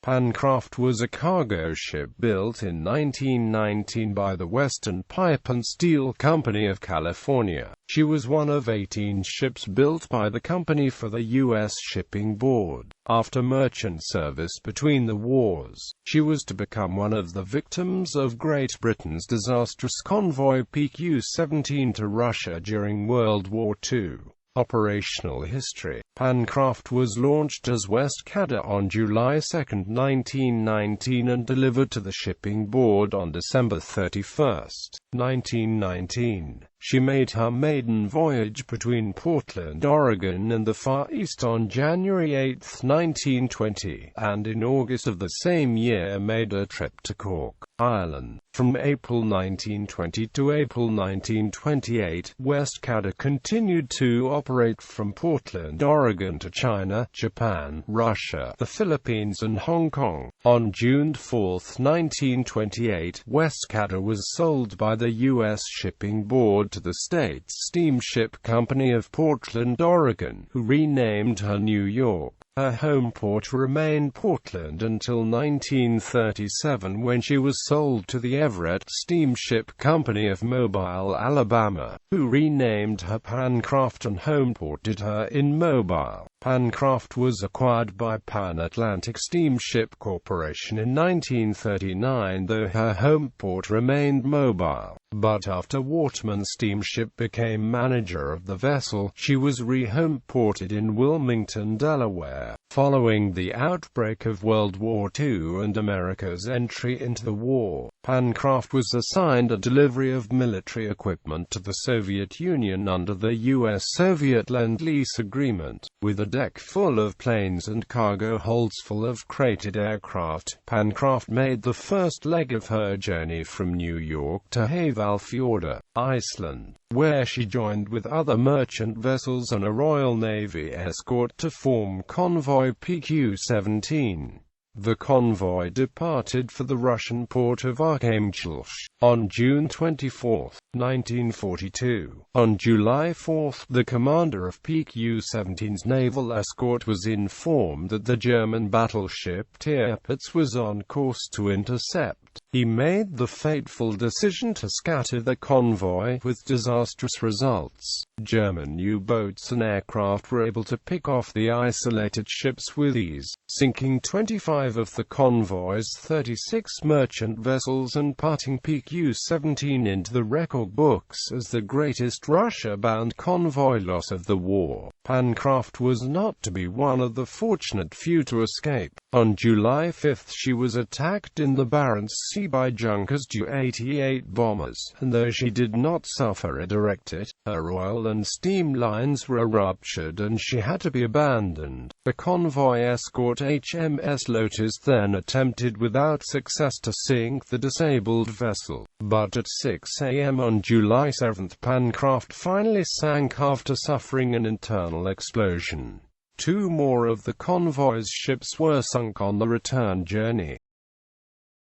Pan Kraft was a cargo ship built in 1919 by the Western Pipe and Steel Company of California. She was one of 18 ships built by the company for the U.S. Shipping Board. After merchant service between the wars, she was to become one of the victims of Great Britain's disastrous convoy PQ-17 to Russia during World War II. Operational history. Pan Kraft was launched as West Cadda on July 2, 1919 and delivered to the Shipping Board on December 31, 1919. She made her maiden voyage between Portland, Oregon and the Far East on January 8, 1920, and in August of the same year made a trip to Cork, Ireland. From April 1920 to April 1928, West Cadda continued to operate from Portland, Oregon to China, Japan, Russia, the Philippines and Hong Kong. On June 4, 1928, West Cadda was sold by the U.S. Shipping Board to the States Steamship Company of Portland, Oregon, who renamed her New York. Her home port remained Portland until 1937 when she was sold to the Everett Steamship Company of Mobile, Alabama, who renamed her Pan Kraft and homeported her in Mobile. Pan Kraft was acquired by Pan Atlantic Steamship Corporation in 1939, though her home port remained Mobile. But after Waterman Steamship became manager of the vessel, she was re-homeported in Wilmington, Delaware. Following the outbreak of World War II and America's entry into the war, Pan Kraft was assigned a delivery of military equipment to the Soviet Union under the U.S.-Soviet Lend-Lease Agreement. With a deck full of planes and cargo holds full of crated aircraft, Pan Kraft made the first leg of her journey from New York to Hvalfjordur, Iceland, where she joined with other merchant vessels and a Royal Navy escort to form convoy PQ-17. The convoy departed for the Russian port of Arkhangelsk on June 24, 1942. On July 4, the commander of PQ-17's naval escort was informed that the German battleship Tirpitz was on course to intercept. He made the fateful decision to scatter the convoy, with disastrous results. German U-boats and aircraft were able to pick off the isolated ships with ease, sinking 25 of the convoy's 36 merchant vessels and putting PQ-17 into the record books as the greatest Russia-bound convoy loss of the war. Pan Kraft was not to be one of the fortunate few to escape. On July 5 she was attacked in the Barents Sea by Junkers Ju-88 bombers, and though she did not suffer a direct hit, her oil and steam lines were ruptured and she had to be abandoned. The convoy escort HMS Lotus then attempted without success to sink the disabled vessel, but at 6 a.m. on July 7, Pan Kraft finally sank after suffering an internal explosion. Two more of the convoy's ships were sunk on the return journey.